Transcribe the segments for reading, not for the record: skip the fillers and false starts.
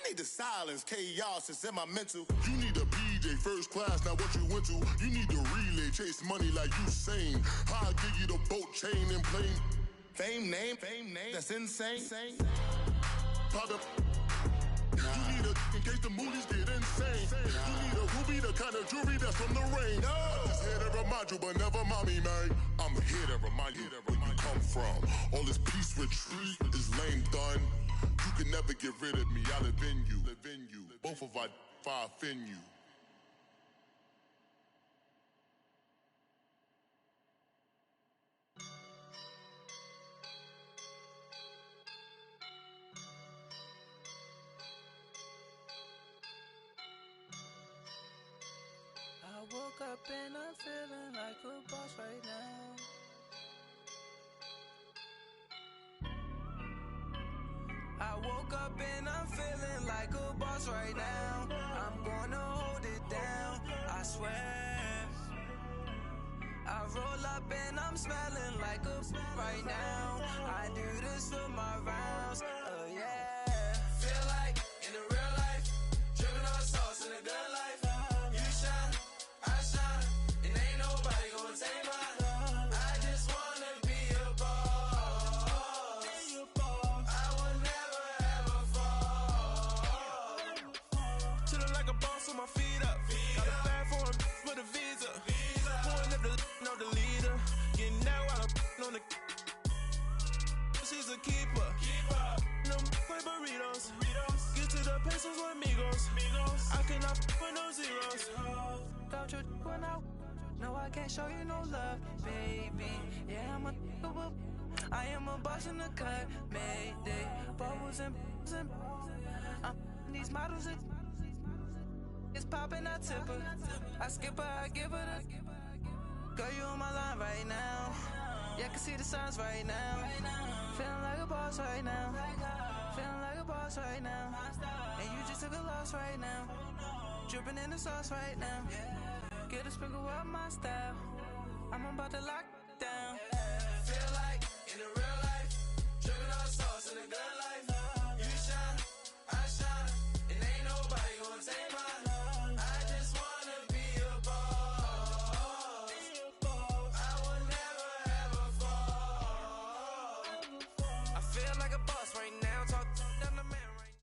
hate the silence, chaos, it's in my mental. You need a BJ, first class, not what you went to. You need to relay, chase money like you sane. I'll give you the boat, chain, and plane. Fame name, that's insane. Pop up. You need a, in case the movies get insane. You need a ruby, the kind of jewelry that's from the rain. I'm just here to remind you, but never mommy, man. I'm here to remind you where you come from. All this peace retreat is lame done. You can never get rid of me, I live in you. Both of our fire fin you. I woke up and I'm feeling like a boss right now. I woke up and I'm feeling like a boss right now. I'm gonna hold it down, I swear. I roll up and I'm smelling like a right now. I do this for my rounds, oh yeah. Feel like in the real life, dripping on sauce in the good life. You shine, I shine, and ain't nobody gonna take mine. I just wanna be a boss. I will never ever fall. Chillin' like a boss with my feet up. Got a bag for him with a visa. Pulling up the know the leader. Getting out while I'm on the. She's a keeper. No play burritos. Get to the pesos with amigos. I cannot with no zeros. Don't you run out? No, I can't show you no love, baby. Yeah, I am a boss in the cut, Mayday. Bubbles and these models, it's popping, I tip her. I skip her, I give her the. Girl, you on my line right now. Yeah, I can see the signs right now. Feeling like a boss right now. Feeling like a boss right now. And you just took a loss right now. Dripping in the sauce right now. Get a sprinkle up my style. I'm about to lock down. Feel like in the real life, dripping on sauce in the good life. You shine, I shine, and ain't nobody gonna take mine. I just wanna be a boss. I will never ever fall. I feel like a boss right now. Talk down the man right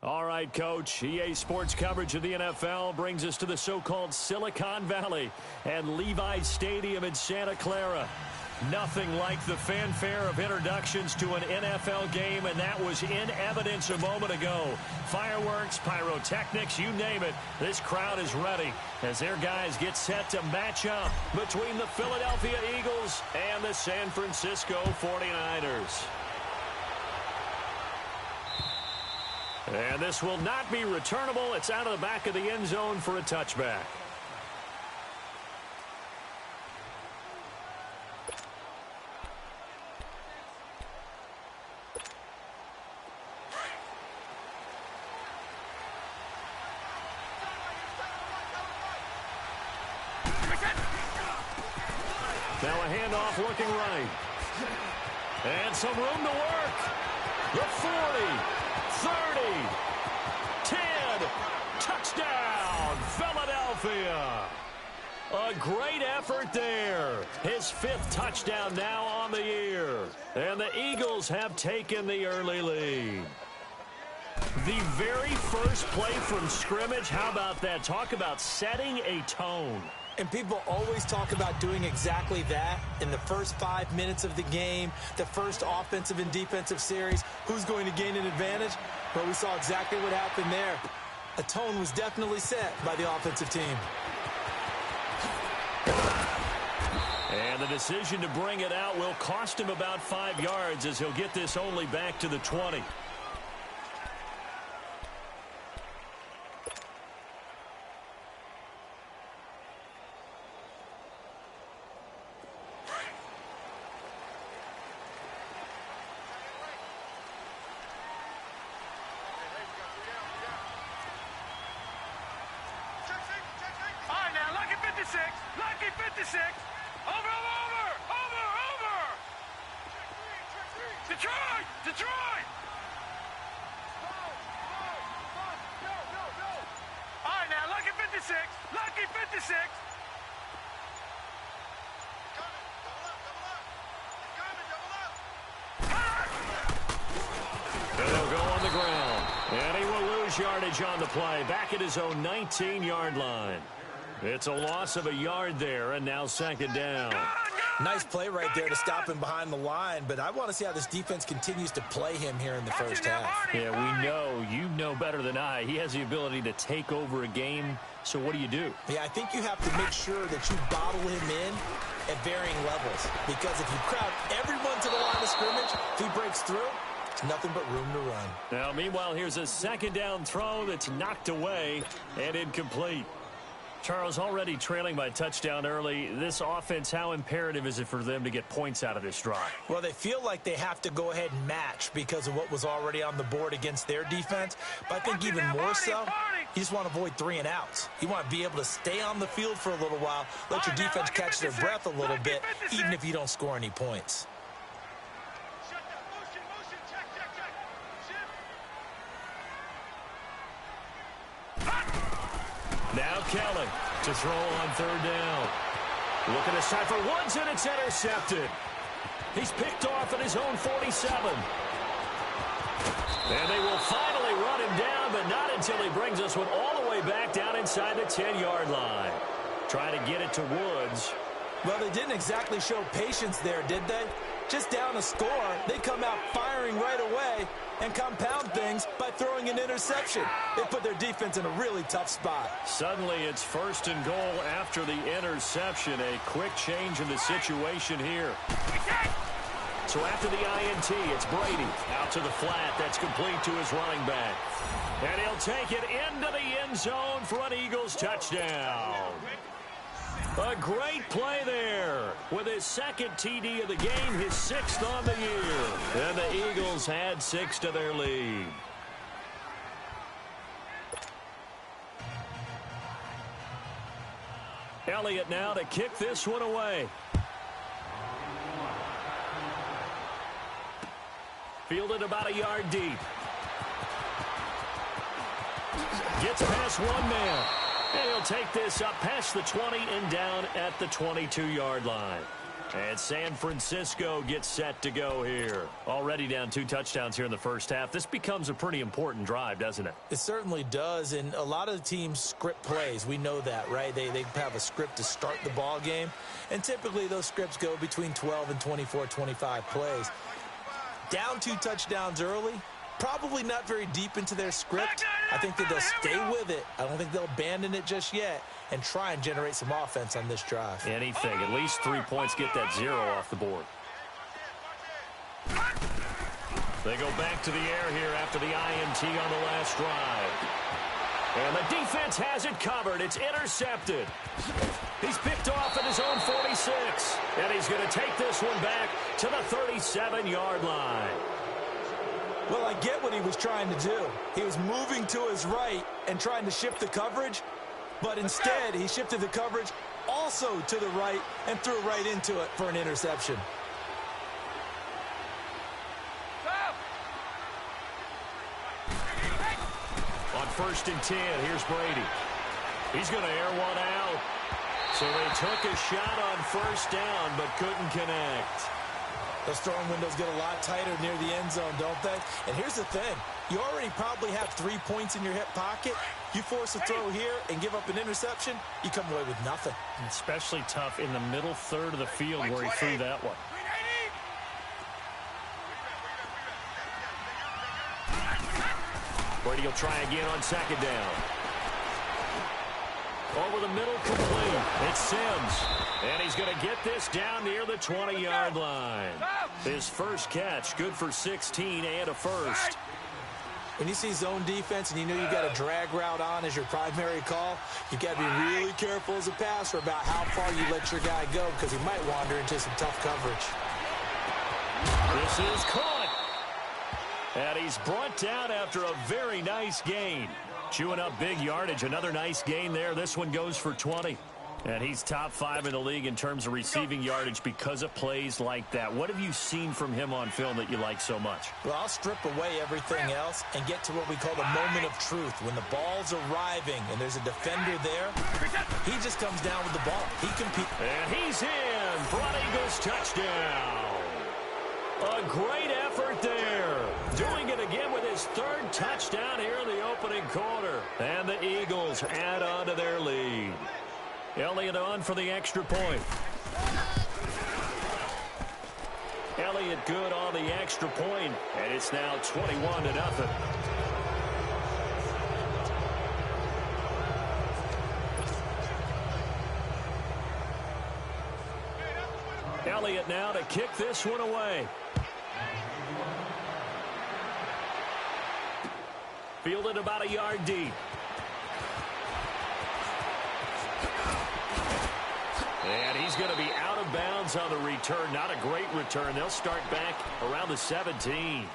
now. All right, Coach. EA Sports coverage of the NFL brings us to the so-called Silicon Valley and Levi's Stadium in Santa Clara. Nothing like the fanfare of introductions to an NFL game, and that was in evidence a moment ago. Fireworks, pyrotechnics, you name it. This crowd is ready as their guys get set to match up between the Philadelphia Eagles and the San Francisco 49ers. And this will not be returnable. It's out of the back of the end zone for a touchback. Now a handoff looking right. And some room to work. The 40. 30, 10, touchdown, Philadelphia. A great effort there. His 5th touchdown now on the year. And the Eagles have taken the early lead. The very first play from scrimmage, how about that? Talk about setting a tone. And people always talk about doing exactly that in the first 5 minutes of the game, the first offensive and defensive series. Who's going to gain an advantage? Well, we saw exactly what happened there. A tone was definitely set by the offensive team. And the decision to bring it out will cost him about 5 yards as he'll get this only back to the 20. Lucky 56. Over. Detroit. 56. Lucky 56. And they'll go on the ground. And he will lose yardage on the play. Back at his own 19-yard line. It's a loss of a yard there, and now second down. Nice play right there to stop him behind the line, but I want to see how this defense continues to play him here in the first half. Yeah, we know. You know better than I. He has the ability to take over a game, so what do you do? Yeah, I think you have to make sure that you bottle him in at varying levels, because if you crowd everyone to the line of scrimmage, if he breaks through, it's nothing but room to run. Now, meanwhile, here's a second down throw that's knocked away and incomplete. Charles, already trailing by touchdown early. This offense, how imperative is it for them to get points out of this drive? Well, they feel like they have to go ahead and match because of what was already on the board against their defense. But I think even more so, you just want to avoid 3 and outs. You want to be able to stay on the field for a little while, let your defense catch their breath a little bit, even if you don't score any points. Now Kelly to throw on third down. Looking aside for Woods, and it's intercepted. He's picked off at his own 47. And they will finally run him down, but not until he brings us one all the way back down inside the 10-yard line. Trying to get it to Woods. Well, they didn't exactly show patience there, did they? Just down a score, they come out firing right away and compound things by throwing an interception. They put their defense in a really tough spot. Suddenly it's first and goal after the interception. A quick change in the situation here. So after the INT, it's Brady out to the flat. That's complete to his running back. And he'll take it into the end zone for an Eagles touchdown. A great play there with his second TD of the game, his 6th on the year. And the Eagles add 6 to their lead. Elliott now to kick this one away. Fielded about a yard deep. Gets past one man. And he'll take this up past the 20 and down at the 22-yard line. And San Francisco gets set to go here. Already down 2 touchdowns here in the first half. This becomes a pretty important drive, doesn't it? It certainly does, and a lot of the teams script plays. We know that, right? They have a script to start the ball game, and typically those scripts go between 12 and 24, 25 plays. Down 2 touchdowns early, probably not very deep into their script. I think that they'll stay with it. I don't think they'll abandon it just yet and try and generate some offense on this drive. Anything. At least 3 points, get that 0 off the board. They go back to the air here after the INT on the last drive. And the defense has it covered. It's intercepted. He's picked off at his own 46. And he's going to take this one back to the 37-yard line. Well, I get what he was trying to do. He was moving to his right and trying to shift the coverage, but instead he shifted the coverage also to the right and threw right into it for an interception. On 1st and 10, here's Brady. He's going to air one out. So they took a shot on 1st down, but couldn't connect. Those throwing windows get a lot tighter near the end zone, don't they? And here's the thing. You already probably have 3 points in your hip pocket. You force a throw here and give up an interception, you come away with nothing. Especially tough in the middle third of the field where he threw that one. Brady will try again on 2nd down. Over the middle, complete. It's Sims. And he's going to get this down near the 20-yard line. His first catch, good for 16 and a first. When you see zone defense and you know you've got a drag route on as your primary call, you've got to be really careful as a passer about how far you let your guy go because he might wander into some tough coverage. This is caught. And he's brought down after a very nice gain. Chewing up big yardage. Another nice gain there. This one goes for 20. And he's top 5 in the league in terms of receiving yardage because of plays like that. What have you seen from him on film that you like so much? Well, I'll strip away everything else and get to what we call the moment of truth. When the ball's arriving and there's a defender there, he just comes down with the ball. He competes. And he's in. Broad Eagles touchdown. A great effort there. Doing it again with his 3rd touchdown here in the opening quarter. And the Eagles add on to their lead. Elliott on for the extra point. Elliott good on the extra point, and it's now 21-0. Elliott now to kick this one away. Fielded about a yard deep. And he's going to be out of bounds on the return. Not a great return. They'll start back around the 17.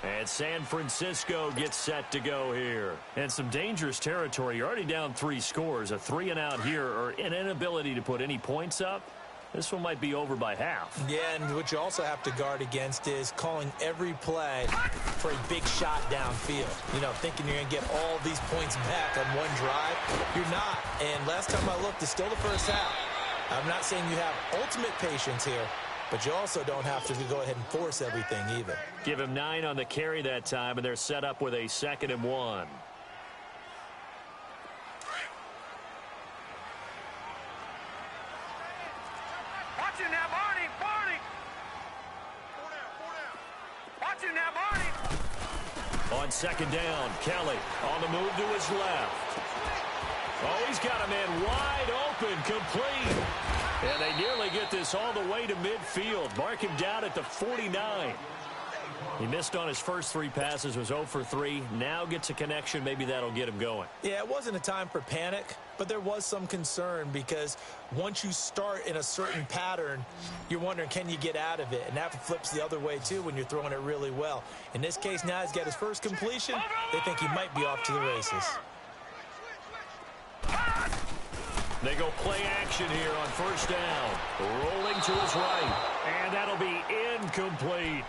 And San Francisco gets set to go here. And some dangerous territory. You're already down 3 scores. A 3-and-out here, or an inability to put any points up. This one might be over by half. Yeah, and what you also have to guard against is calling every play for a big shot downfield. You know, thinking you're going to get all these points back on one drive. You're not. And last time I looked, it's still the first half. I'm not saying you have ultimate patience here, but you also don't have to go ahead and force everything either. Give him 9 on the carry that time, and they're set up with a 2nd and 1. Watch it now, Barney! Barney! 4 down. Watch it now, Barney! On 2nd down, Kelly on the move to his left. Oh, he's got a man wide open, complete. And they nearly get this all the way to midfield. Mark him down at the 49. He missed on his first 3 passes, was 0 for 3. Now gets a connection. Maybe that'll get him going. Yeah, it wasn't a time for panic, but there was some concern because once you start in a certain pattern, you're wondering, can you get out of it? And that flips the other way, too, when you're throwing it really well. In this case, now he's got his first completion. They think he might be off to the races. They go play action here on 1st down. Rolling to his right. And that'll be incomplete.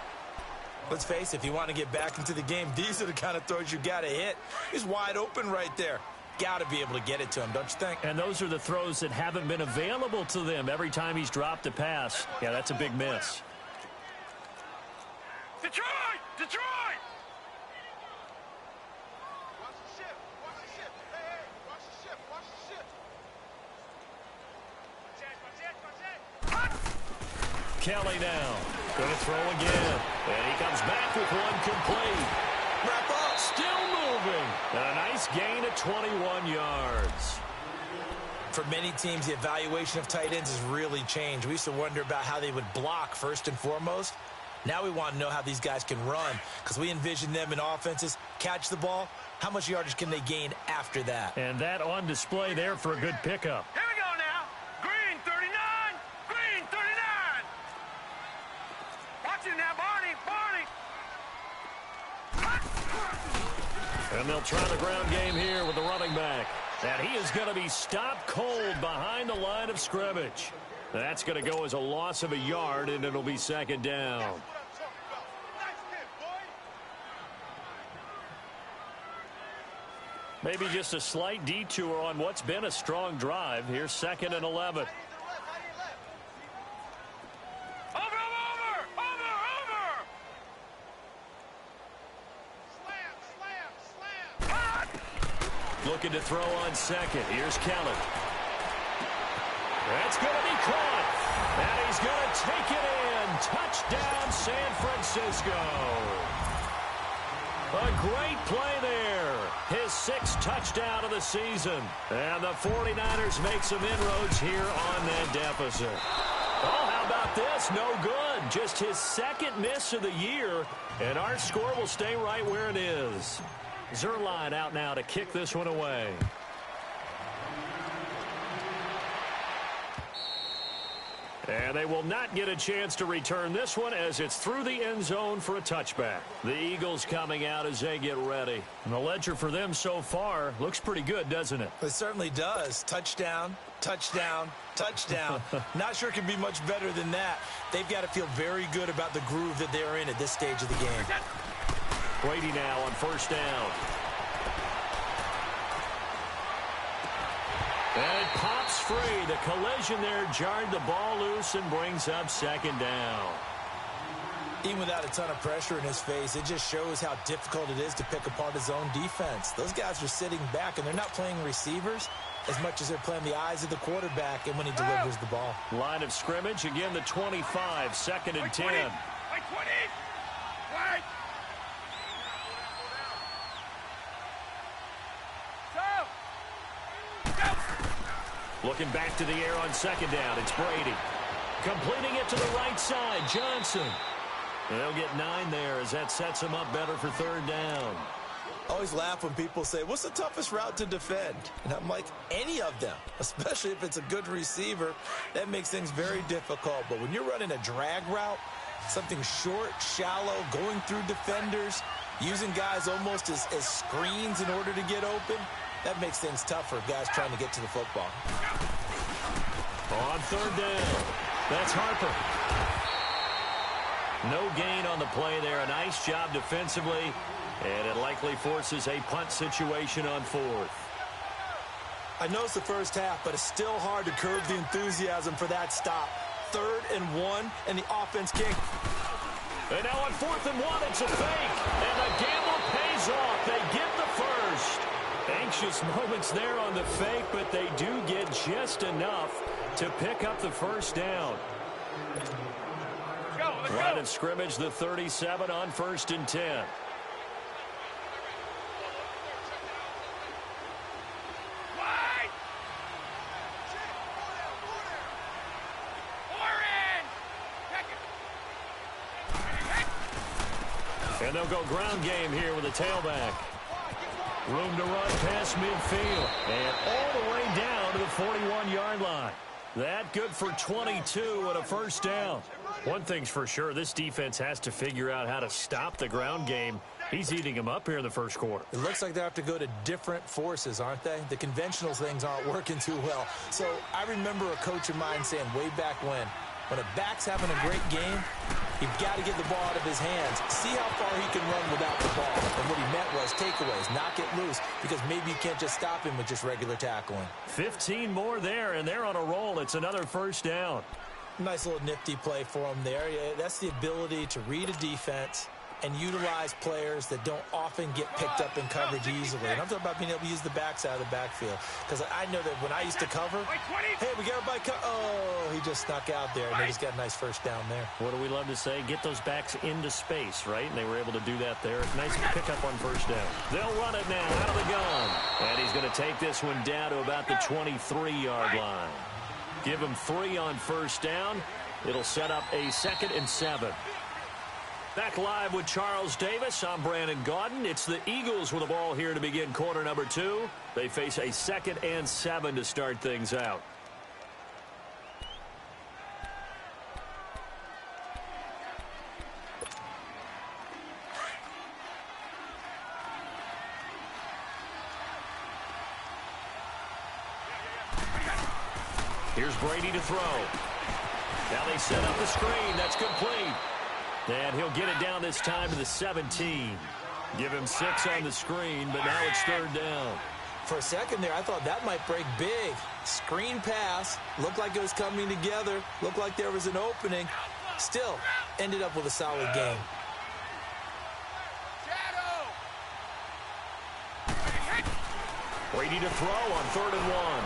Let's face it, if you want to get back into the game, these are the kind of throws you got to hit. He's wide open right there. Got to be able to get it to him, don't you think? And those are the throws that haven't been available to them every time he's dropped a pass. Yeah, that's a big miss. Detroit! Detroit! Kelly now. Going to throw again. And he comes back with one complete. Wrap up. Still moving. And a nice gain of 21 yards. For many teams, the evaluation of tight ends has really changed. We used to wonder about how they would block first and foremost. Now we want to know how these guys can run because we envision them in offenses, catch the ball. How much yardage can they gain after that? And that on display there for a good pickup. Here we go now. Green 39. Green 39. Watch it now, Barney. Barney. And they'll try the ground game here with the running back. And he is going to be stopped cold behind the line of scrimmage. That's going to go as a loss of a yard, and it'll be 2nd down. Maybe just a slight detour on what's been a strong drive. Here's 2nd and 11. Looking to throw on 2nd. Here's Kelly. That's going to be caught. And he's going to take it in. Touchdown, San Francisco. A great play there. His 6th touchdown of the season. And the 49ers make some inroads here on that deficit. Oh, how about this? No good. Just his 2nd miss of the year. And our score will stay right where it is. Zerline out now to kick this one away. And they will not get a chance to return this one as it's through the end zone for a touchback. The Eagles coming out as they get ready. And the ledger for them so far looks pretty good, doesn't it? It certainly does. Touchdown, touchdown, touchdown. Not sure it can be much better than that. They've got to feel very good about the groove that they're in at this stage of the game. Brady now on first down. And it pops free. The collision there jarred the ball loose and brings up second down. Even without a ton of pressure in his face, it just shows how difficult it is to pick apart his own defense. Those guys are sitting back, and they're not playing receivers as much as they're playing the eyes of the quarterback and when he delivers the ball. Line of scrimmage, again the 25, second and 10. Right. Looking back to the air on second down, it's Brady. Completing it to the right side, Johnson. They'll get 9 there as that sets him up better for third down. I always laugh when people say, what's the toughest route to defend? And I'm like, any of them, especially if it's a good receiver. That makes things very difficult. But when you're running a drag route, something short, shallow, going through defenders, using guys almost as screens in order to get open, that makes things tough for guys trying to get to the football. On third down, that's Harper. No gain on the play there. A nice job defensively, and it likely forces a punt situation on fourth. I know it's the first half, but it's still hard to curb the enthusiasm for that stop. 3rd and 1, and the offense can't. And now on 4th and 1, it's a fake, and the gamble pays off. They get the first. Anxious moments there on the fake, but they do get just enough to pick up the first down. Line of scrimmage, the 37 on 1st and 10. And they'll go ground game here with a tailback. Room to run past midfield. And all the way down to the 41-yard line. That good for 22 and a first down. One thing's for sure, this defense has to figure out how to stop the ground game. He's eating them up here in the first quarter. It looks like they have to go to different forces, aren't they? The conventional things aren't working too well. So I remember a coach of mine saying way back when a back's having a great game, you've got to get the ball out of his hands. See how far he can run without the ball. And what he meant was takeaways, knock it loose, because maybe you can't just stop him with just regular tackling. 15 more there, and they're on a roll. It's another first down. Nice little nifty play for him there. Yeah, that's the ability to read a defense and utilize players that don't often get picked up in coverage easily. And I'm talking about being able to use the backside of the backfield. Because I know that when I used to cover, hey, we got everybody oh, he just snuck out there, and they just got a nice first down there. What do we love to say? Get those backs into space, right? And they were able to do that there. Nice pickup on first down. They'll run it now out of the gun. And he's going to take this one down to about the 23-yard line. Give him 3 on first down. It'll set up a 2nd and 7. Back live with Charles Davis. I'm Brandon Gaudin. It's the Eagles with the ball here to begin quarter number 2. They face a 2nd and 7 to start things out. Here's Brady to throw. Now they set up the screen. That's complete. And he'll get it down this time to the 17. Give him 6 on the screen, but now it's 3rd down. For a second there, I thought that might break big. Screen pass. Looked like it was coming together. Looked like there was an opening. Still, ended up with a solid game. Brady to throw on 3rd and 1.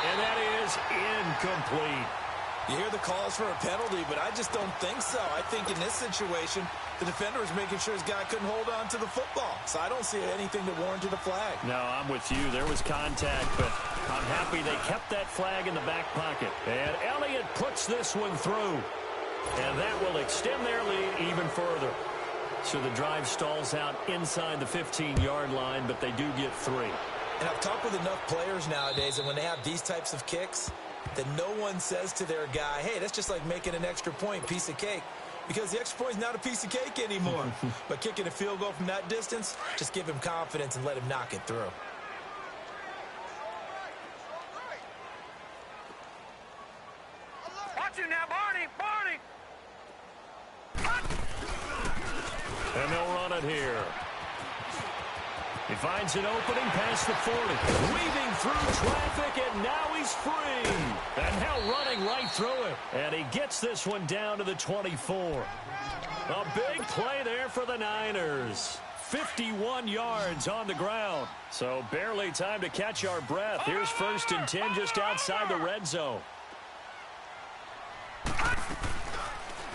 And that is incomplete. You hear the calls for a penalty, but I just don't think so. I think in this situation, the defender was making sure his guy couldn't hold on to the football. So I don't see anything that warranted a flag. No, I'm with you. There was contact, but I'm happy they kept that flag in the back pocket. And Elliott puts this one through. And that will extend their lead even further. So the drive stalls out inside the 15-yard line, but they do get 3. And I've talked with enough players nowadays, and when they have these types of kicks, that no one says to their guy, hey, that's just like making an extra point, piece of cake. Because the extra point is not a piece of cake anymore. But kicking a field goal from that distance, just give him confidence and let him knock it through. Watch you now, Barney! Barney! And they'll run it here. He finds an opening past the 40. Weaving through traffic, and now he's free. And now running right through it. And he gets this one down to the 24. A big play there for the Niners. 51 yards on the ground. So barely time to catch our breath. Here's 1st and 10 just outside the red zone.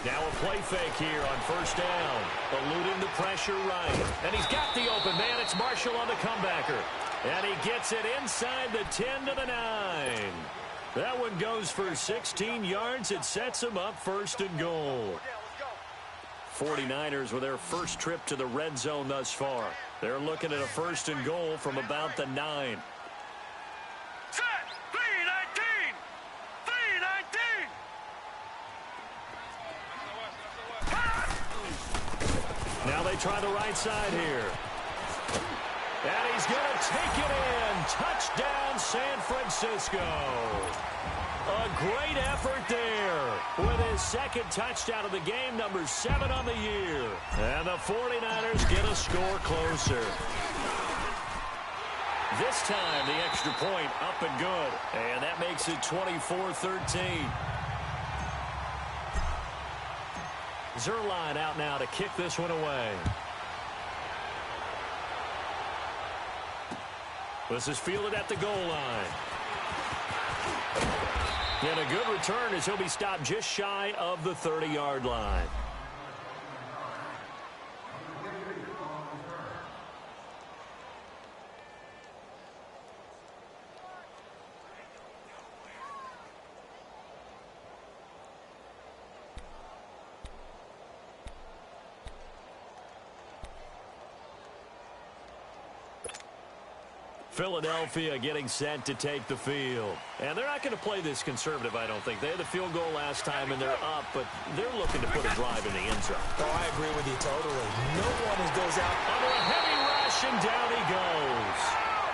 Now a play fake here on 1st down. Eluding the pressure right. And he's got the open man. It's Marshall on the comebacker. And he gets it inside the 10 to the 9. That one goes for 16 yards. It sets him up 1st and goal. 49ers with their first trip to the red zone thus far. They're looking at a 1st and goal from about the 9. Set! 3-19! 3-19! Now they try the right side here. And he's going to take it in. Touchdown, San Francisco. A great effort there with his 2nd touchdown of the game, number 7 on the year. And the 49ers get a score closer. This time, the extra point up and good. And that makes it 24-13. Zerline out now to kick this one away. This is fielded at the goal line. And a good return as he'll be stopped just shy of the 30-yard line. Philadelphia getting set to take the field. And they're not going to play this conservative, I don't think. They had the field goal last time, and they're up, but they're looking to put a drive in the end zone. Oh, I agree with you totally. No one goes out under a heavy rush, and down he goes.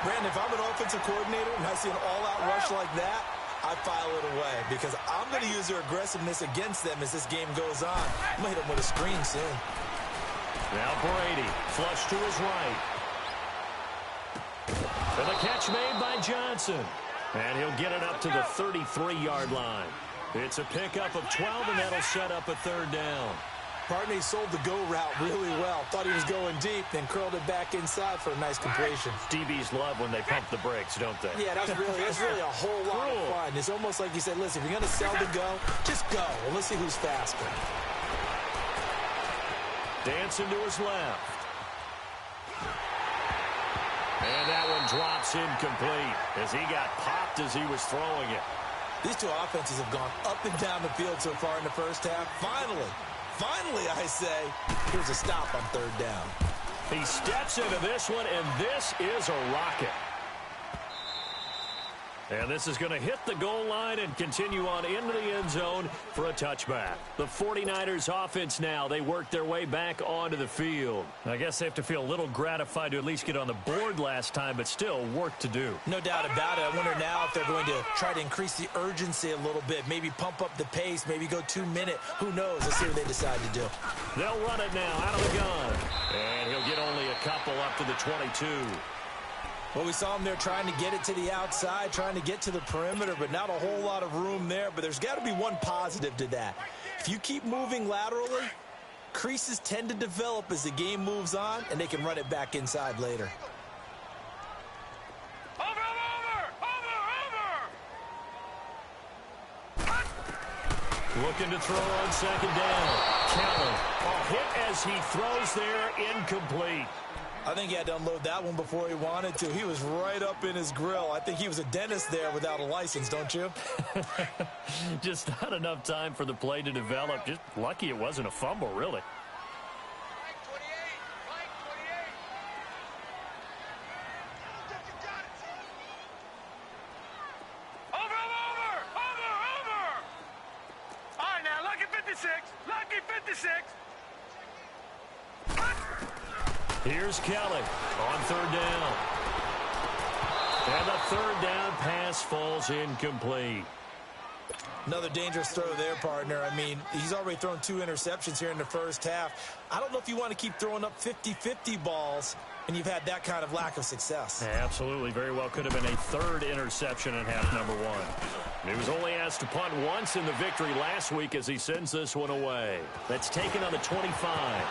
Brandon, if I'm an offensive coordinator and I see an all-out rush like that, I file it away because I'm going to use their aggressiveness against them as this game goes on. I'm going to hit them with a screen soon. Now Brady, flush to his right. And the catch made by Johnson. And he'll get it up to the 33-yard line. It's a pickup of 12, and that'll set up a 3rd down. Partney sold the go route really well. Thought he was going deep, then curled it back inside for a nice completion. DBs love when they pump the brakes, don't they? Yeah, that's really a whole lot of fun. It's almost like you said, listen, if you're going to sell the go, just go. And let's see who's faster. Dancing to his left. And that one drops incomplete as he got popped as he was throwing it. These two offenses have gone up and down the field so far in the first half. Finally, I say, here's a stop on 3rd down. He steps into this one, and this is a rocket. And this is going to hit the goal line and continue on into the end zone for a touchback. The 49ers offense now, they work their way back onto the field. I guess they have to feel a little gratified to at least get on the board last time, but still work to do. No doubt about it. I wonder now if they're going to try to increase the urgency a little bit, maybe pump up the pace, maybe go 2-minute. Who knows? Let's see what they decide to do. They'll run it now out of the gun. And he'll get only a couple up to the 22. Well, we saw him there trying to get it to the outside, trying to get to the perimeter, but not a whole lot of room there. But there's got to be one positive to that. If you keep moving laterally, creases tend to develop as the game moves on, and they can run it back inside later. Looking to throw on 2nd down. Kelly, a hit as he throws there, incomplete. I think he had to unload that one before he wanted to. He was right up in his grill. I think he was a dentist there without a license, don't you? Just not enough time for the play to develop. Just lucky it wasn't a fumble, really. Here's Kelly on third down. And the third down pass falls incomplete. Another dangerous throw there, partner. I mean, he's already thrown 2 interceptions here in the first half. I don't know if you want to keep throwing up 50-50 balls and you've had that kind of lack of success. Absolutely. Very well could have been a third interception in half number 1. He was only asked to punt once in the victory last week as he sends this one away. That's taken on the 25.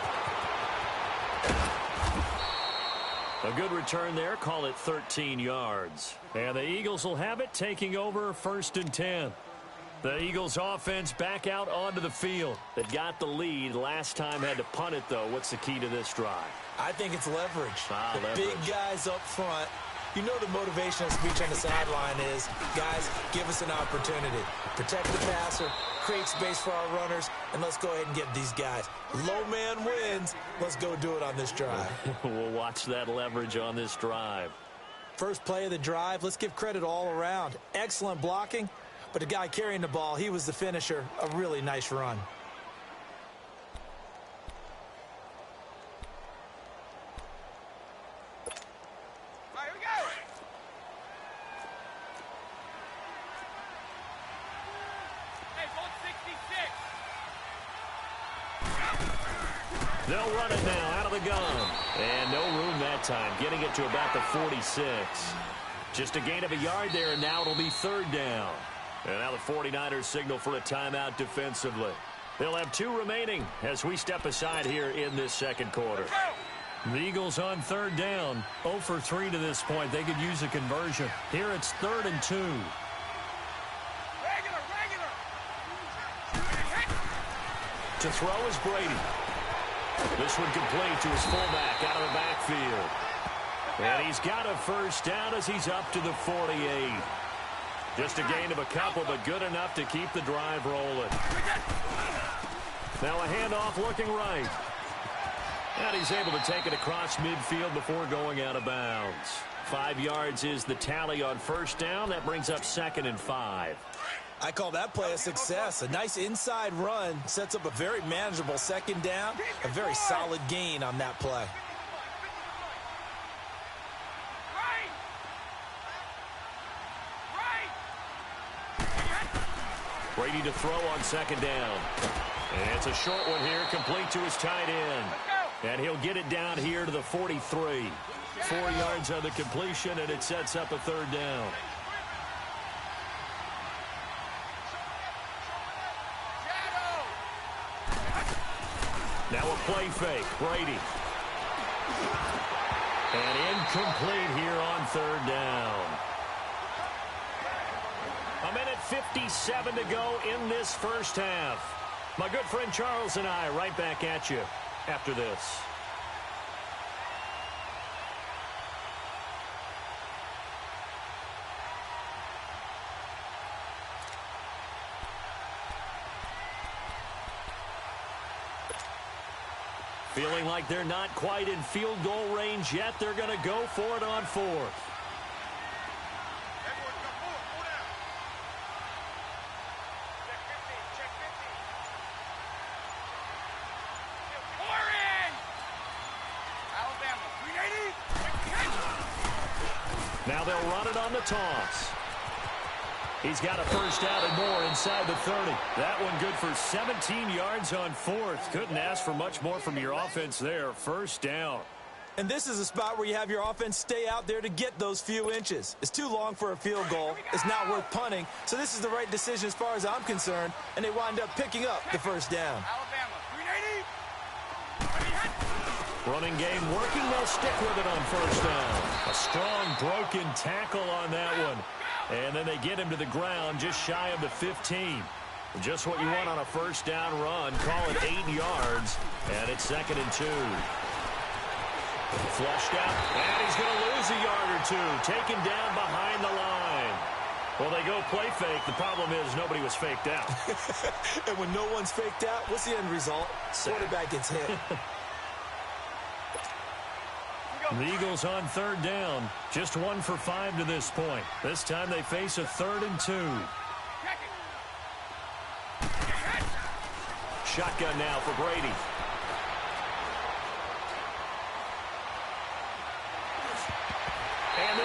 A good return there. Call it 13 yards. And the Eagles will have it, taking over 1st and 10. The Eagles offense back out onto the field. They got the lead. Last time had to punt it, though. What's the key to this drive? I think it's leverage. Leverage. Big guys up front. You know the motivational speech on the sideline is, guys, give us an opportunity. Protect the passer, create space for our runners, and let's go ahead and get these guys. Low man wins. Let's go do it on this drive. We'll watch that leverage on this drive. First play of the drive, let's give credit all around. Excellent blocking, but the guy carrying the ball, he was the finisher. A really nice run. They'll run it now out of the gun. And no room that time, getting it to about the 46. Just a gain of a yard there, and now it'll be third down. And now the 49ers signal for a timeout defensively. They'll have 2 remaining as we step aside here in this second quarter. The Eagles on third down, 0 for 3 to this point. They could use a conversion. Here it's 3rd and 2. To throw is Brady. This one complete to his fullback out of the backfield. And he's got a first down as he's up to the 48. Just a gain of a couple, but good enough to keep the drive rolling. Now a handoff looking right. And he's able to take it across midfield before going out of bounds. 5 yards is the tally on first down. That brings up 2nd and 5. I call that play a success. A nice inside run sets up a very manageable second down. A very solid gain on that play. Brady to throw on second down. And it's a short one here, complete to his tight end. And he'll get it down here to the 43. 4 yards on the completion, and it sets up a third down. Now a play fake, Brady. And incomplete here on third down. A minute 57 to go in this first half. My good friend Charles and I right back at you after this. Feeling like they're not quite in field goal range yet. They're going to go for it on 4th. Now they'll run it on the toss. He's got a first down and more inside the 30. That one good for 17 yards on 4th. Couldn't ask for much more from your offense there. First down. And this is a spot where you have your offense stay out there to get those few inches. It's too long for a field goal. It's not worth punting. So this is the right decision as far as I'm concerned. And they wind up picking up the first down. Running game working. They'll stick with it on first down. A strong broken tackle on that one. And then they get him to the ground just shy of the 15. Just what you want on a first down run. Call it 8 yards. And it's 2nd and 2. Flushed out. And he's going to lose a yard or 2. Taken down behind the line. Well, they go play fake. The problem is nobody was faked out. And when no one's faked out, what's the end result? Quarterback gets hit. The Eagles on third down. Just 1 for 5 to this point. This time they face a 3rd and 2. Shotgun now for Brady.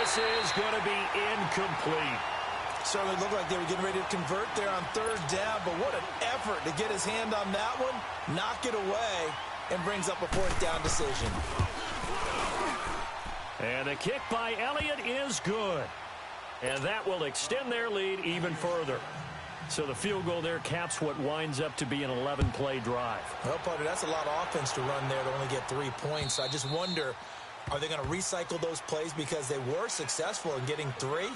this is going to be incomplete. Certainly looked like they were getting ready to convert there on third down, but what an effort to get his hand on that one, knock it away, and brings up a fourth down decision. And the kick by Elliott is good. And that will extend their lead even further. So the field goal there caps what winds up to be an 11-play drive. Well, partner, that's a lot of offense to run there to only get 3 points. I just wonder, are they going to recycle those plays because they were successful in getting 3?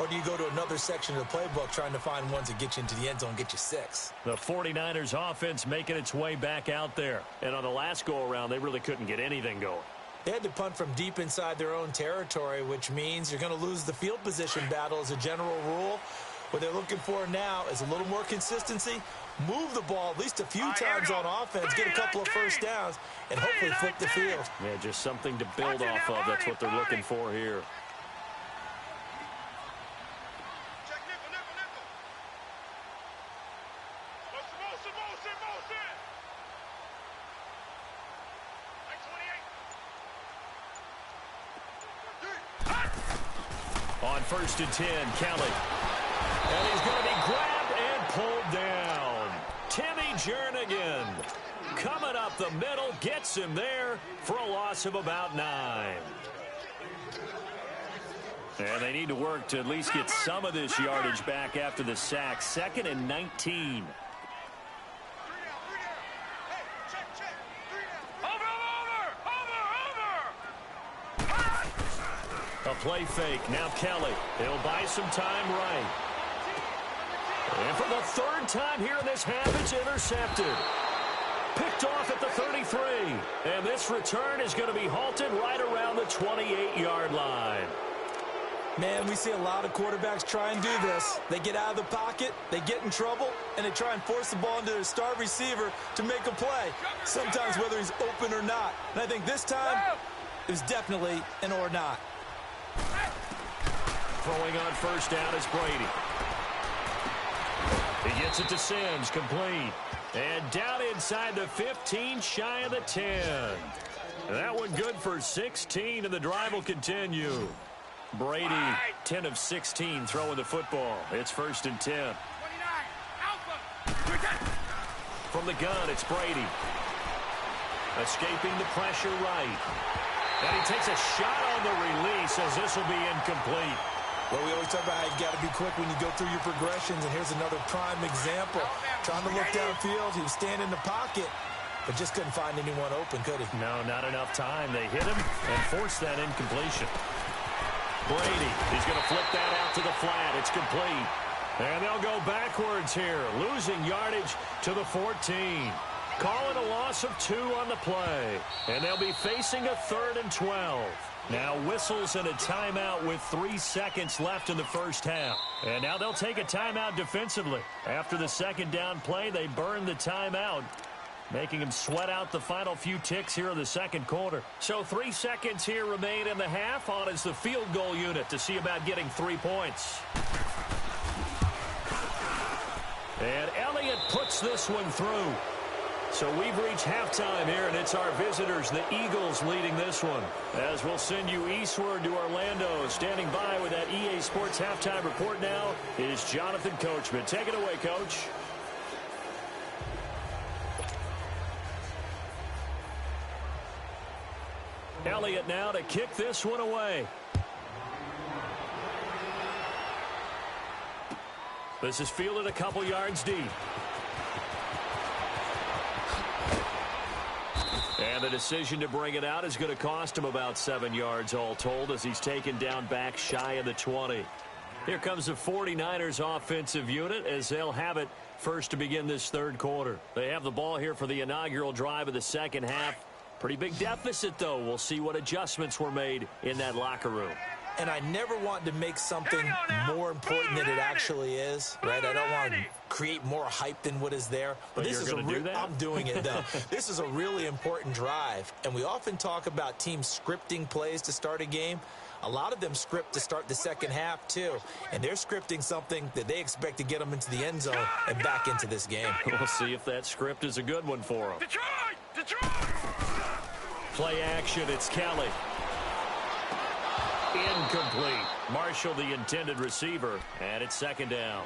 Or do you go to another section of the playbook trying to find ones that get you into the end zone and get you 6? The 49ers offense making its way back out there. And on the last go-around, they really couldn't get anything going. They had to punt from deep inside their own territory, which means you're going to lose the field position battle as a general rule. What they're looking for now is a little more consistency, move the ball at least a few times on offense, get a couple of first downs, and hopefully flip the field. Yeah, just something to build off of. That's what they're looking for here. On 1st and 10, Kelly. And he's going to be grabbed and pulled down. Timmy Jernigan coming up the middle, gets him there for a loss of about 9. And they need to work to at least get some of this yardage back after the sack. 2nd and 19. A play fake. Now Kelly. He'll buy some time right. And for the 3rd time here in this half, it's intercepted. Picked off at the 33. And this return is going to be halted right around the 28-yard line. Man, we see a lot of quarterbacks try and do this. They get out of the pocket, they get in trouble, and they try and force the ball into their star receiver to make a play, sometimes whether he's open or not. And I think this time, it was definitely an or not. Throwing on 1st down is Brady. He gets it to Sims, complete. And down inside the 15, shy of the 10. That one good for 16, and the drive will continue. Brady, 10 of 16, throwing the football. It's 1st and 10. From the gun, it's Brady. Escaping the pressure right. And he takes a shot on the release as this will be incomplete. Well, we always talk about how you got to be quick when you go through your progressions, and here's another prime example. Trying to look downfield, he was standing in the pocket, but just couldn't find anyone open, could he? No, not enough time. They hit him and forced that incompletion. Brady, he's going to flip that out to the flat. It's complete. And they'll go backwards here, losing yardage to the 14. Calling a loss of 2 on the play. And they'll be facing a 3rd and 12. Now whistles and a timeout with 3 seconds left in the first half. And now they'll take a timeout defensively. After the 2nd down play, they burn the timeout, making him sweat out the final few ticks here in the 2nd quarter. So 3 seconds here remain in the half. On is the field goal unit to see about getting 3 points. And Elliott puts this one through. So we've reached halftime here, and it's our visitors, the Eagles, leading this one. As we'll send you eastward to Orlando. Standing by with that EA Sports halftime report now is Jonathan Coachman. Take it away, Coach. Elliott now to kick this one away. This is fielded a couple yards deep. And the decision to bring it out is going to cost him about 7 yards all told as he's taken down back shy of the 20. Here comes the 49ers offensive unit as they'll have it first to begin this 3rd quarter. They have the ball here for the inaugural drive of the 2nd half. Pretty big deficit, though. We'll see what adjustments were made in that locker room. And I never want to make something more important than it actually is, right? I don't want to create more hype than what is there. But this is I'm doing it, though. This is a really important drive. And we often talk about teams scripting plays to start a game. A lot of them script to start the 2nd half, too. And they're scripting something that they expect to get them into the end zone and back into this game. We'll see if that script is a good one for them. Detroit! Play action, it's Kelly. Incomplete. Marshall, the intended receiver, and it's second down.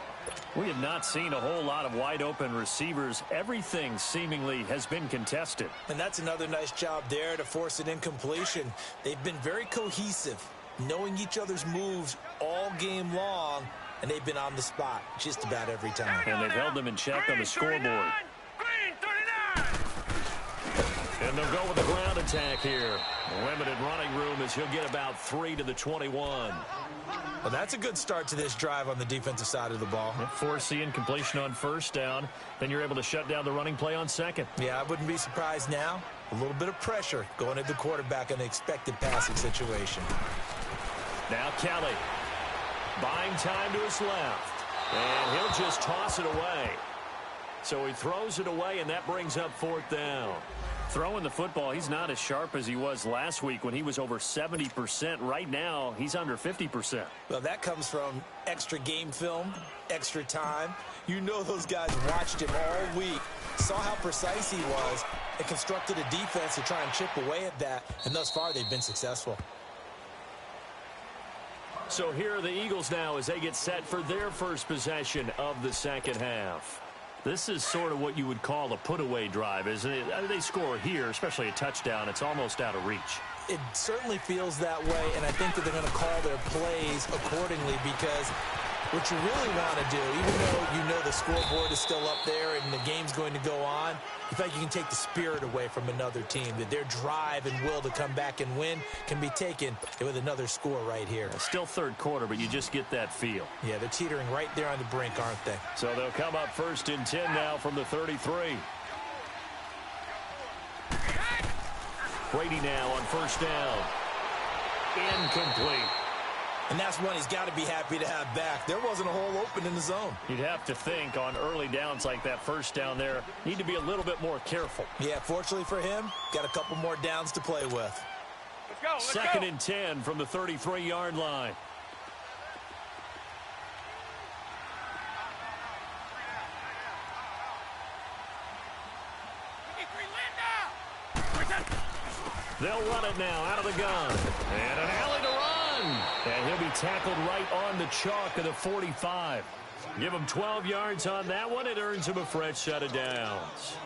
We have not seen a whole lot of wide-open receivers. Everything seemingly has been contested. And that's another nice job there to force an incompletion. They've been very cohesive, knowing each other's moves all game long, and they've been on the spot just about every time. And they've held them in check on the scoreboard. And they'll go with the ground attack here. Limited running room as he'll get about 3 to the 21. Well, that's a good start to this drive on the defensive side of the ball. Force the incompletion on first down. Then you're able to shut down the running play on second. Yeah, I wouldn't be surprised now. A little bit of pressure going at the quarterback in the expected passing situation. Now Kelly. Buying time to his left. And he'll just toss it away. So he throws it away, and that brings up fourth down. Throwing the football, he's not as sharp as he was last week when he was over 70%. Right now, he's under 50%. Well, that comes from extra game film, extra time. You know those guys watched him all week, saw how precise he was, and constructed a defense to try and chip away at that. And thus far, they've been successful. So here are the Eagles now as they get set for their first possession of the second half. This is sort of what you would call a put-away drive, isn't it? I mean, they score here, especially a touchdown. It's almost out of reach. It certainly feels that way, and I think that they're going to call their plays accordingly because what you really want to do, even though you know the scoreboard is still up there and the game's going to go on, you think you can take the spirit away from another team, that their drive and will to come back and win can be taken with another score right here. Still third quarter, but you just get that feel. Yeah, they're teetering right there on the brink, aren't they? So they'll come up first and 10 now from the 33. Brady now on first down. Incomplete. And that's one he's got to be happy to have back. There wasn't a hole open in the zone. You'd have to think on early downs like that first down there, need to be a little bit more careful. Yeah, fortunately for him, got a couple more downs to play with. Let's go, let's Second go. and 10 from the 33-yard line. They'll run it now out of the gun. And an alley to run. And he'll be tackled right on the chalk of the 45. Give him 12 yards on that one. It earns him a fresh set of downs.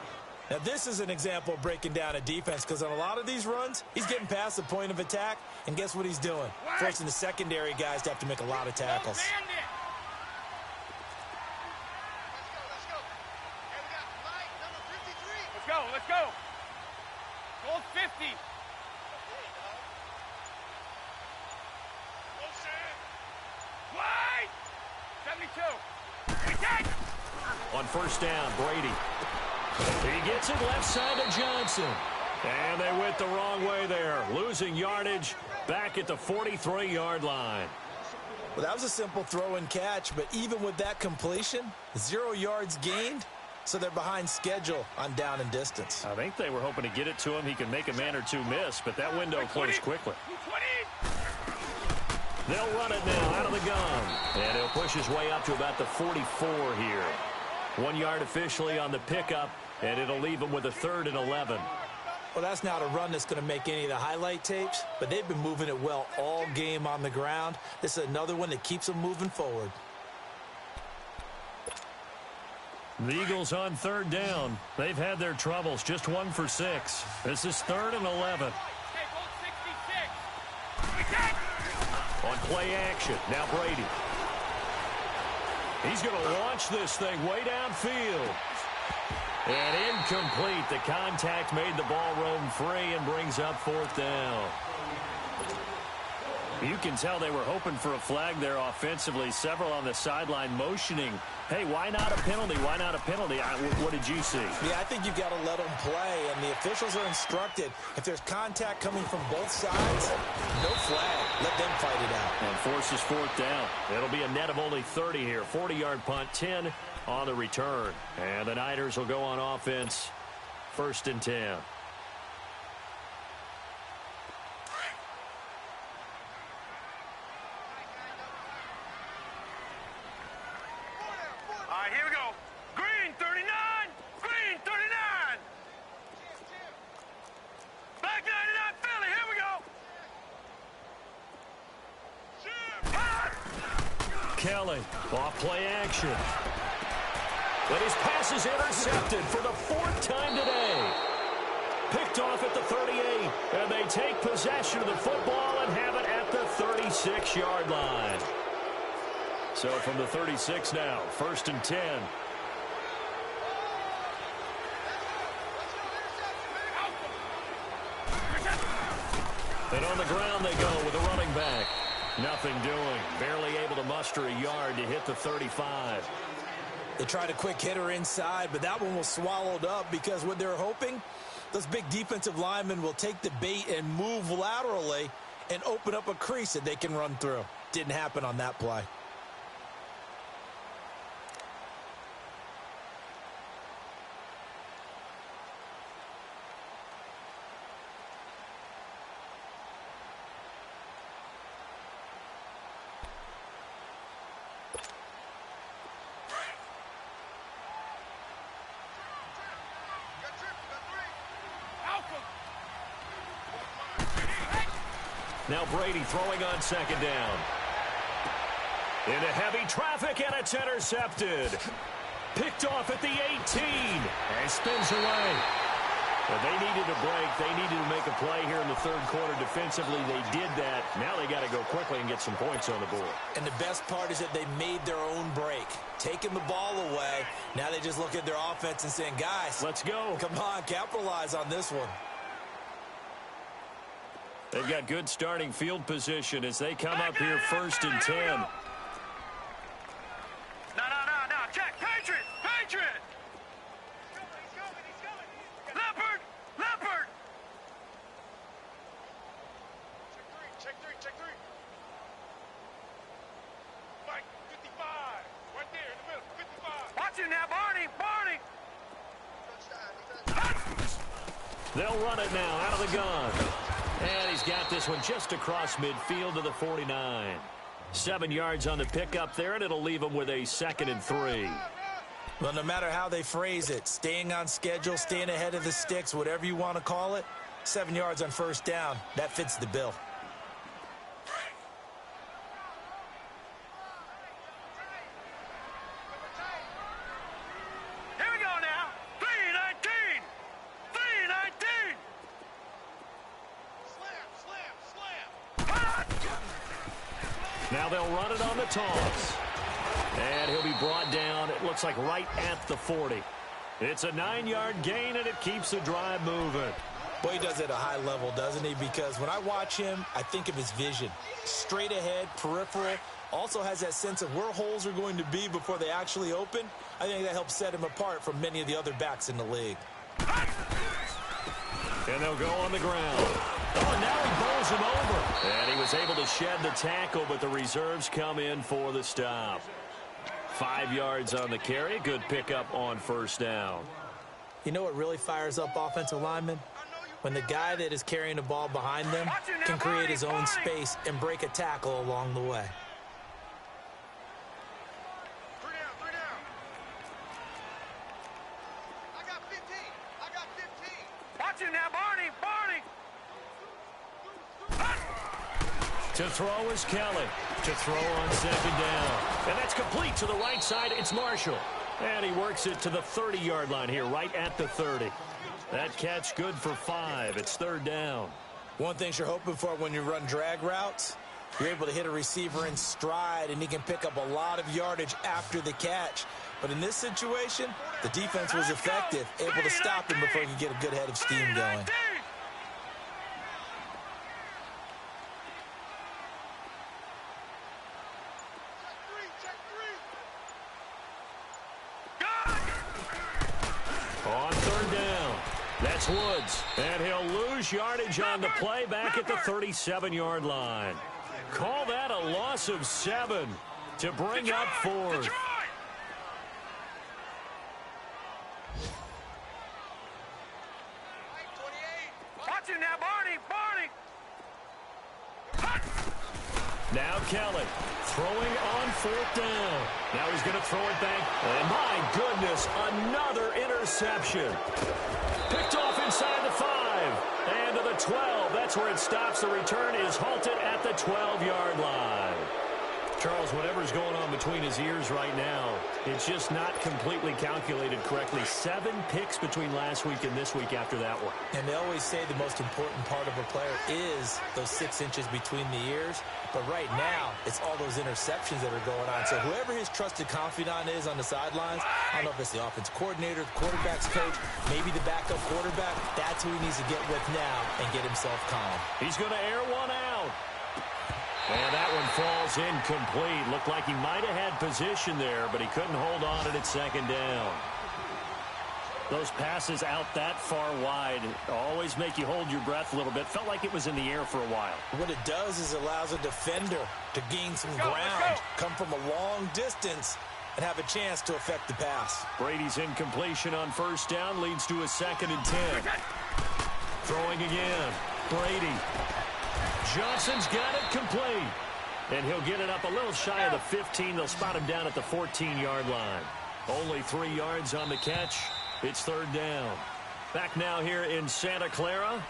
Now, this is an example of breaking down a defense because on a lot of these runs, he's getting past the point of attack, and guess what he's doing? Forcing the secondary guys to have to make a lot of tackles. Let's go, let's go. Goal 50. Wide. 72. On first down, Brady. He gets it left side to Johnson. And they went the wrong way there. Losing yardage back at the 43-yard line. Well, that was a simple throw and catch, but even with that completion, 0 yards gained, so they're behind schedule on down and distance. I think they were hoping to get it to him. He can make a man or two miss, but that window closed quickly. 20. They'll run it now out of the gun. And he'll push his way up to about the 44 here. 1 yard officially on the pickup, and it'll leave him with a 3rd and 11. Well, that's not a run that's going to make any of the highlight tapes, but they've been moving it well all game on the ground. This is another one that keeps them moving forward. The Eagles on third down. They've had their troubles, just 1 for 6. This is 3rd and 11. Okay, goal 66. On play action, now Brady. He's going to launch this thing way downfield. And incomplete. The contact made the ball roam free and brings up 4th down. You can tell they were hoping for a flag there offensively. Several on the sideline motioning, hey, why not a penalty? Why not a penalty? What did you see? Yeah, I think you've got to let them play, and the officials are instructed. If there's contact coming from both sides, no flag. Let them fight it out. And forces 4th down. It'll be a net of only 30 here. 40-yard punt, 10 on the return. And the Niners will go on offense, 1st and 10. All right, here we go. Green 39. Green 39. Black 99 Philly. Here we go. Kelly, off play action. But his pass is intercepted for the 4th time today. Picked off at the 38, and they take possession of the football and have it at the 36-yard line. So from the 36 now, 1st and 10. And on the ground they go with a running back. Nothing doing. Barely able to muster a yard to hit the 35. They tried a quick hitter inside, but that one was swallowed up because what they're hoping, those big defensive linemen will take the bait and move laterally and open up a crease that they can run through. Didn't happen on that play. Now Brady throwing on 2nd down. Into heavy traffic, and it's intercepted. Picked off at the 18 and spins away. But they needed a break. They needed to make a play here in the 3rd quarter defensively. They did that. Now they got to go quickly and get some points on the board. And the best part is that they made their own break. Taking the ball away. Now they just look at their offense and saying, guys, let's go. Come on, capitalize on this one. They've got good starting field position as they come up here 1st and 10. No. Check. Patriot. He's going. Leopard. Check three. Mike, 55. Right there in the middle. 55. Watch it now, Barney. They'll run it now out of the gun. And he's got this one just across midfield to the 49. 7 yards on the pickup there, and it'll leave him with a 2nd and 3. Well, no matter how they phrase it, staying on schedule, staying ahead of the sticks, whatever you want to call it, 7 yards on 1st down, that fits the bill. Here we go now. 319. Slam. Now they'll run it on the toss. And he'll be brought down, it looks like right at the 40. It's a 9-yard gain, and it keeps the drive moving. Boy, he does it at a high level, doesn't he? Because when I watch him, I think of his vision. Straight ahead, peripheral, also has that sense of where holes are going to be before they actually open. I think that helps set him apart from many of the other backs in the league. And they'll go on the ground. Oh, now he bowls him over. And he was able to shed the tackle, but the reserves come in for the stop. 5 yards on the carry. Good pickup on 1st down. You know what really fires up offensive linemen? When the guy that is carrying the ball behind them can create his own space and break a tackle along the way. Three down. I got 15. Watch it now, Barney. To throw is Kelly. To throw on 2nd down. And that's complete to the right side. It's Marshall. And he works it to the 30-yard line here, right at the 30. That catch good for 5. It's 3rd down. One thing you're hoping for when you run drag routes, you're able to hit a receiver in stride, and he can pick up a lot of yardage after the catch. But in this situation, the defense was effective, able to stop him before he could get a good head of steam going. On 3rd down, that's Woods. And he'll lose yardage on the play back at the 37-yard line. Call that a loss of 7 to bring up 4th. Watch it now, Barney. Now Kelly throwing on 4th down. Now he's going to throw it back. And my goodness, another interception. Picked off inside the 5 and to the 12. That's where it stops. The return is halted at the 12-yard line. Charles, whatever's going on between his ears right now, it's just not completely calculated correctly. 7 picks between last week and this week after that one. And they always say the most important part of a player is those 6 inches between the ears. But right now, it's all those interceptions that are going on. So whoever his trusted confidant is on the sidelines, I don't know if it's the offense coordinator, the quarterback's coach, maybe the backup quarterback, that's who he needs to get with now and get himself calm. He's going to air one out. And that one falls incomplete. Looked like he might have had position there, but he couldn't hold on at second down. Those passes out that far wide always make you hold your breath a little bit. Felt like it was in the air for a while. What it does is it allows a defender to gain some ground, come from a long distance, and have a chance to affect the pass. Brady's incompletion on first down leads to a 2nd and 10. Throwing again. Brady. Johnson's got it complete. And he'll get it up a little shy of the 15. They'll spot him down at the 14-yard line. Only 3 yards on the catch. It's 3rd down. Back now here in Santa Clara.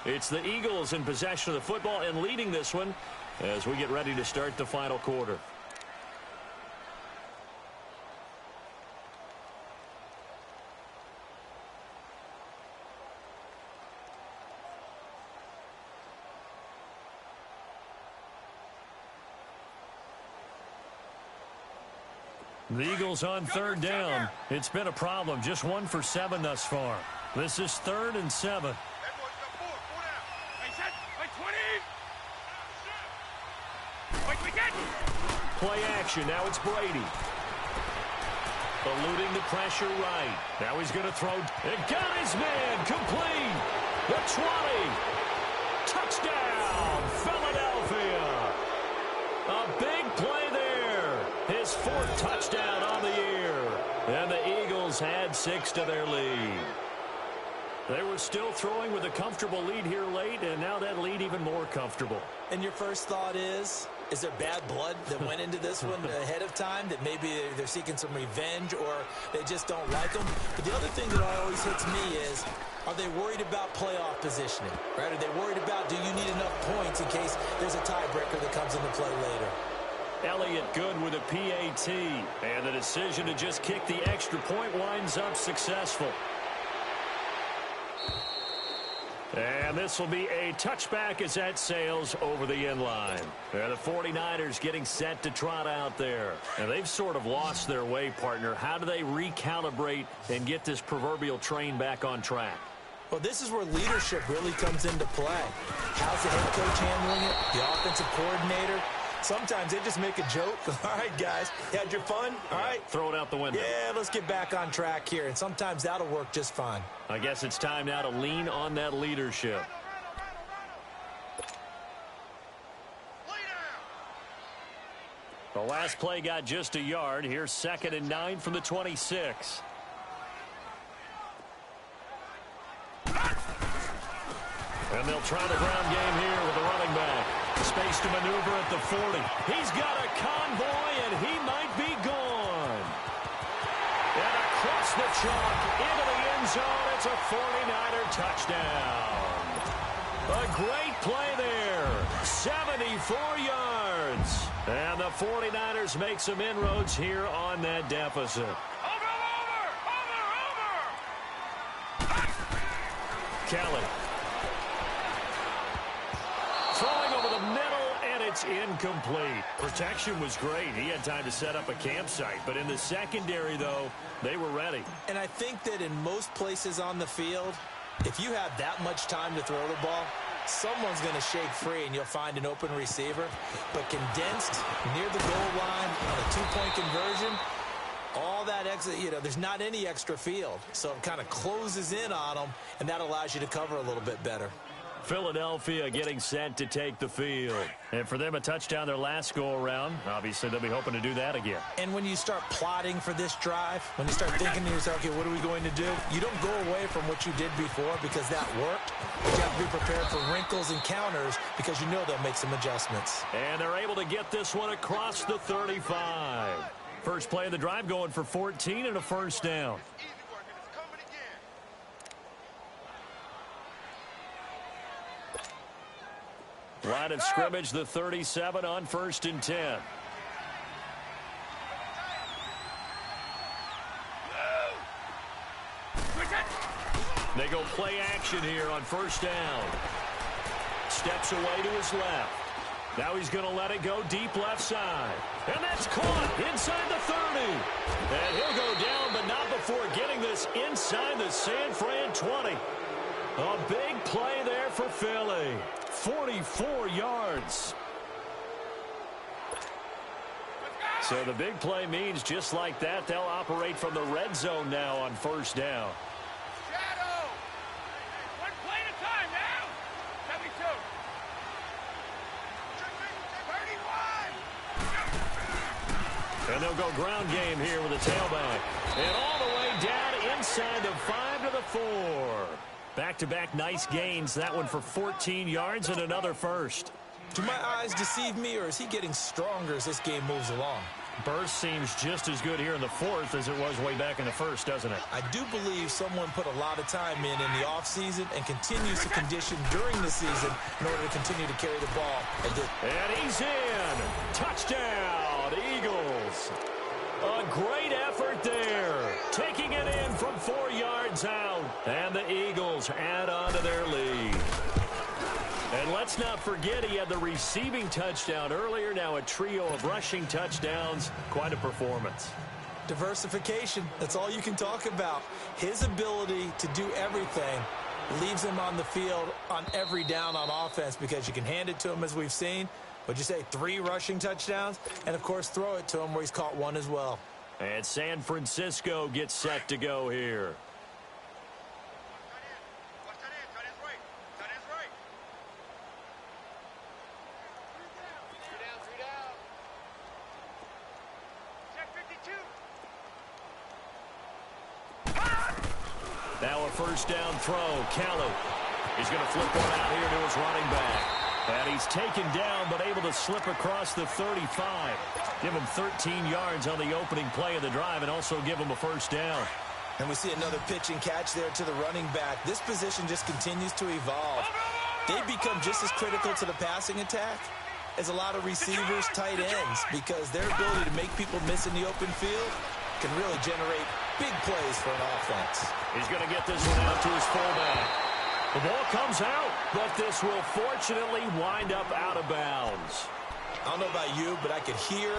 It's the Eagles in possession of the football and leading this one as we get ready to start the final quarter. The Eagles on 3rd down. It's been a problem. Just 1 for 7 thus far. This is 3rd and 7. Play action. Now it's Brady. Eluding the pressure right. Now he's going to throw. It got his man. Complete. The 20. Touchdown, Philadelphia. A big play there. His 4th touchdown on the year. And the Eagles had 6 to their lead. They were still throwing with a comfortable lead here late, and now that lead even more comfortable. And your first thought is there bad blood that went into this one ahead of time, that maybe they're seeking some revenge or they just don't like them? But the other thing that always hits me is, are they worried about playoff positioning? Right? Are they worried about, do you need enough points in case there's a tiebreaker that comes into play later? Elliott good with a PAT, and the decision to just kick the extra point winds up successful. And this will be a touchback as that sails over the end line. And the 49ers getting set to trot out there. And they've sort of lost their way, partner. How do they recalibrate and get this proverbial train back on track? Well, this is where leadership really comes into play. How's the head coach handling it? The offensive coordinator? Sometimes they just make a joke. All right, guys, had your fun? All right. Throw it out the window. Yeah, let's get back on track here. And sometimes that'll work just fine. I guess it's time now to lean on that leadership. The last play got just a yard. Here's 2nd and 9 from the 26. And they'll try the ground game here with the running back. Space to maneuver at the 40. He's got a convoy, and he might be gone. And across the chalk into the end zone, it's a 49er touchdown. A great play there. 74 yards. And the 49ers make some inroads here on that deficit. Kelly. Throwing over the middle, and it's incomplete. Protection was great. He had time to set up a campsite. But in the secondary, though, they were ready. And I think that in most places on the field, if you have that much time to throw the ball, someone's going to shake free, and you'll find an open receiver. But condensed, near the goal line, on a 2-point conversion, all that extra, there's not any extra field. So it kind of closes in on them, and that allows you to cover a little bit better. Philadelphia getting set to take the field. And for them, a touchdown their last go-around. Obviously, they'll be hoping to do that again. And when you start plotting for this drive, when you start thinking to yourself, okay, what are we going to do? You don't go away from what you did before because that worked. But you have to be prepared for wrinkles and counters because you know they'll make some adjustments. And they're able to get this one across the 35. First play of the drive going for 14 and a first down. Line of scrimmage, the 37 on 1st and 10. They go play action here on first down. Steps away to his left. Now he's going to let it go deep left side. And that's caught inside the 30. And he'll go down, but not before getting this inside the San Fran 20. A big play there for Philly. 44 yards. So the big play means just like that, they'll operate from the red zone now on first down. Shadow! One play at a time now! 72. 31! And they'll go ground game here with a tailback. And all the way down inside the 5 to the 4. Back-to-back nice gains. That one for 14 yards and another first. Do my eyes deceive me, or is he getting stronger as this game moves along? Burst seems just as good here in the fourth as it was way back in the first, doesn't it? I do believe someone put a lot of time in the offseason and continues to condition during the season in order to continue to carry the ball. And he's in. Touchdown, Eagles. A great effort there. Taking it in from 4 yards out. And the Eagles add on to their lead. And let's not forget he had the receiving touchdown earlier. Now a trio of rushing touchdowns. Quite a performance. Diversification. That's all you can talk about. His ability to do everything leaves him on the field on every down on offense because you can hand it to him as we've seen. What'd you say, 3 rushing touchdowns? And, of course, throw it to him where he's caught 1 as well. And San Francisco gets set to go here. Now a first down throw. Kelly. He's going to flip one out here to his running back. And he's taken down, but able to slip across the 35. Give him 13 yards on the opening play of the drive and also give him a first down. And we see another pitch and catch there to the running back. This position just continues to evolve. They become just as critical to the passing attack as a lot of receivers, tight ends, because their ability to make people miss in the open field can really generate big plays for an offense. He's going to get this one out to his fullback. The ball comes out, but this will fortunately wind up out of bounds. I don't know about you, but I could hear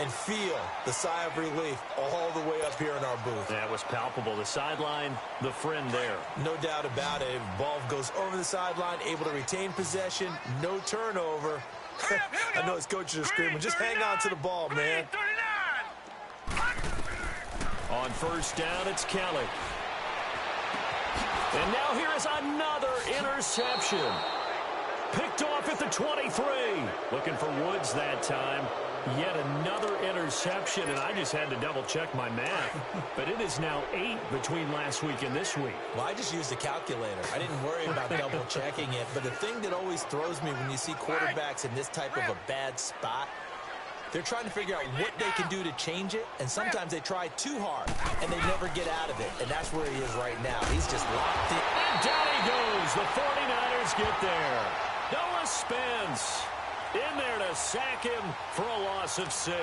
and feel the sigh of relief all the way up here in our booth. That was palpable. The sideline, the friend there. No doubt about it. Ball goes over the sideline, able to retain possession, no turnover. I know his coaches are screaming, just hang on to the ball, man. On first down, it's Kelly. And now here is another interception. Picked off at the 23. Looking for Woods that time. Yet another interception, and I just had to double-check my math. But it is now 8 between last week and this week. Well, I just used a calculator. I didn't worry about double-checking it. But the thing that always throws me when you see quarterbacks in this type of a bad spot, they're trying to figure out what they can do to change it, and sometimes they try too hard, and they never get out of it. And that's where he is right now. He's just locked in. And down he goes. The 49ers get there. Noah Spence in there to sack him for a loss of 6.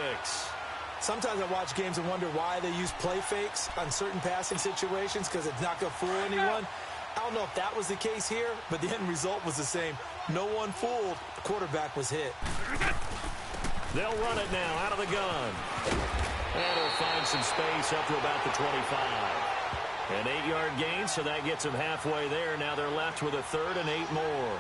Sometimes I watch games and wonder why they use play fakes on certain passing situations because it's not going to fool anyone. I don't know if that was the case here, but the end result was the same. No one fooled. The quarterback was hit. They'll run it now out of the gun. And he'll find some space up to about the 25. An 8-yard gain, so that gets them halfway there. Now they're left with a 3rd and 8 more.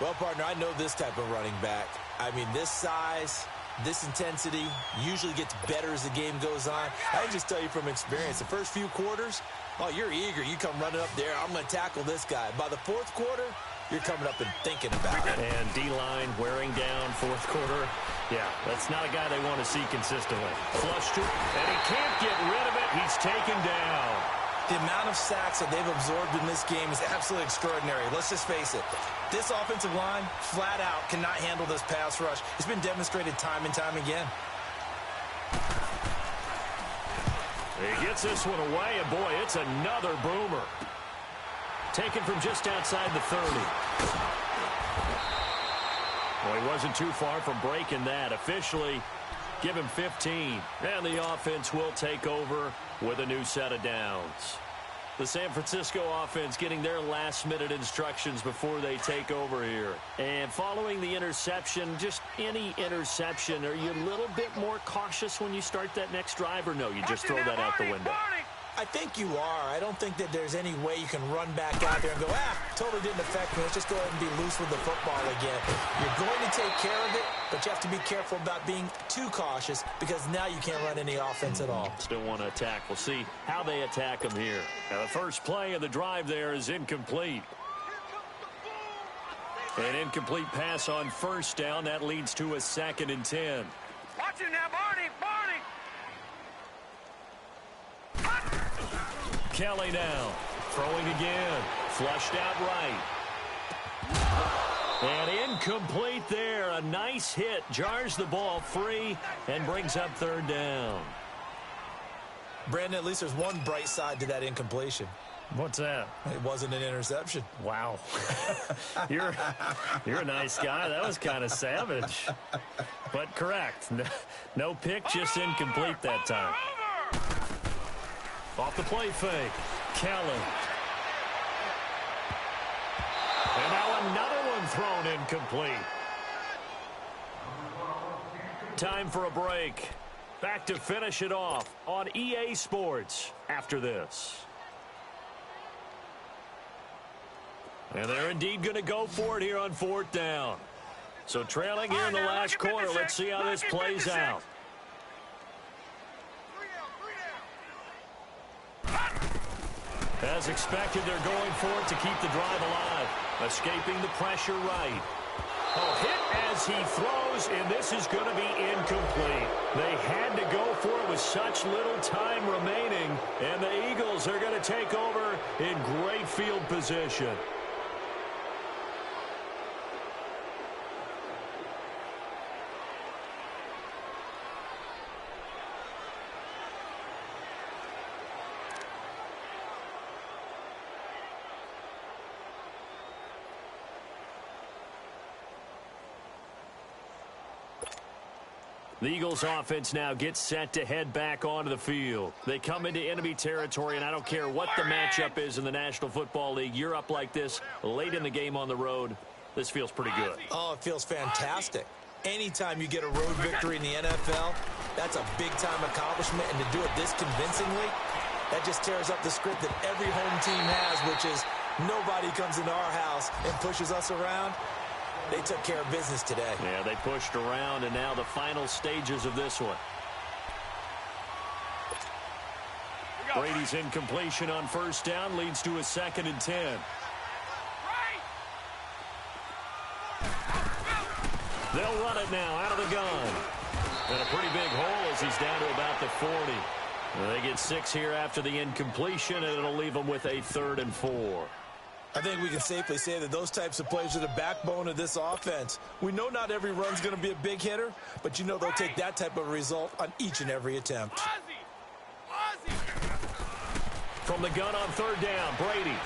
Well, partner, I know this type of running back. I mean, this size, this intensity usually gets better as the game goes on. I can just tell you from experience, the first few quarters, oh, you're eager. You come running up there, I'm going to tackle this guy. By the 4th quarter, you're coming up and thinking about it. And D-line wearing down 4th quarter. Yeah, that's not a guy they want to see consistently. Flushed it, and he can't get rid of it. He's taken down. The amount of sacks that they've absorbed in this game is absolutely extraordinary. Let's just face it. This offensive line, flat out, cannot handle this pass rush. It's been demonstrated time and time again. He gets this one away, and boy, it's another boomer. Taken from just outside the 30. Well, he wasn't too far from breaking that. Officially, give him 15. And the offense will take over with a new set of downs. The San Francisco offense getting their last-minute instructions before they take over here. And following the interception, just any interception, are you a little bit more cautious when you start that next drive, or no, you just throw that out the window? I think you are. I don't think that there's any way you can run back out there and go, totally didn't affect me. Let's just go ahead and be loose with the football again. You're going to take care of it, but you have to be careful about being too cautious because now you can't run any offense at all. Still want to attack. We'll see how they attack them here. Now, the first play of the drive there is incomplete. An incomplete pass on first down. That leads to a 2nd and 10. Watch it now, Barney! Kelly now throwing again. Flushed out right. And incomplete there. A nice hit. Jars the ball free and brings up 3rd down. Brandon, at least there's one bright side to that incompletion. What's that? It wasn't an interception. Wow. You're a nice guy. That was kind of savage. But correct. No pick, just incomplete that time. Off the play fake. Kelly. And now another one thrown incomplete. Time for a break. Back to finish it off on EA Sports after this. And they're indeed going to go for it here on 4th down. So trailing here in the last quarter. Let's see how this plays out. As expected, they're going for it to keep the drive alive. Escaping the pressure right. Oh, hit as he throws, and this is going to be incomplete. They had to go for it with such little time remaining, and the Eagles are going to take over in great field position. The Eagles offense now gets set to head back onto the field. They come into enemy territory, and I don't care what the matchup is in the National Football League. You're up like this late in the game on the road. This feels pretty good. Oh, it feels fantastic. Anytime you get a road victory in the NFL, that's a big-time accomplishment, and to do it this convincingly, that just tears up the script that every home team has, which is nobody comes into our house and pushes us around. They took care of business today. Yeah, they pushed around, and now the final stages of this one. Brady's incompletion on first down leads to a 2nd and 10. They'll run it now out of the gun. And a pretty big hole as he's down to about the 40. They get 6 here after the incompletion, and it'll leave them with a 3rd and 4. I think we can safely say that those types of plays are the backbone of this offense. We know not every run's going to be a big hitter, but you know they'll take that type of result on each and every attempt. From the gun on 3rd down, Brady.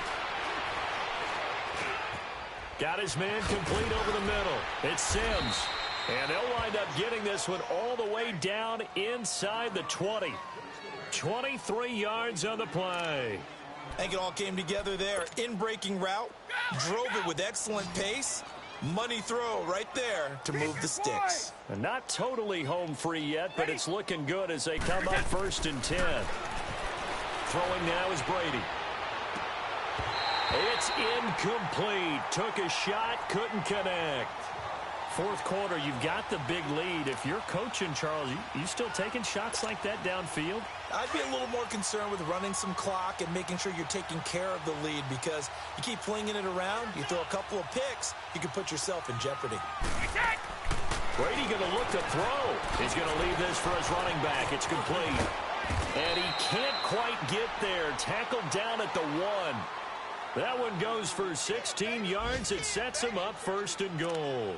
Got his man complete over the middle. It's Sims. And they'll wind up getting this one all the way down inside the 20. 23 yards on the play. I think it all came together there. In-breaking route, drove it with excellent pace. Money throw right there to move the sticks. And not totally home free yet, but it's looking good as they come up 1st and 10. Throwing now is Brady. It's incomplete. Took a shot, couldn't connect. 4th quarter, you've got the big lead. If you're coaching, Charles, you still taking shots like that downfield? I'd be a little more concerned with running some clock and making sure you're taking care of the lead, because you keep flinging it around, you throw a couple of picks, you can put yourself in jeopardy. Brady going to look to throw. He's going to leave this for his running back. It's complete. And he can't quite get there. Tackled down at the 1. That one goes for 16 yards. It sets him up 1st and goal.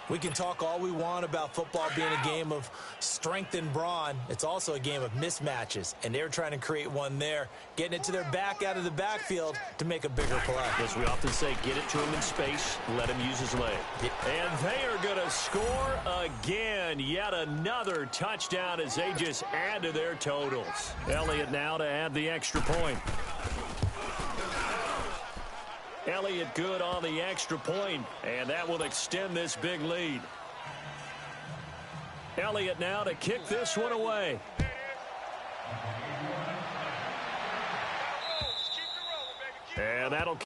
We can talk all we want about football being a game of strength and brawn. It's also a game of mismatches, and they're trying to create one there, getting it to their back out of the backfield to make a bigger play. As we often say, get it to him in space, let him use his leg. And they are going to score again. Yet another touchdown as they just add to their totals. Elliott now to add the extra point. Elliott good on the extra point, and that will extend this big lead. Elliott now to kick this one away. And that'll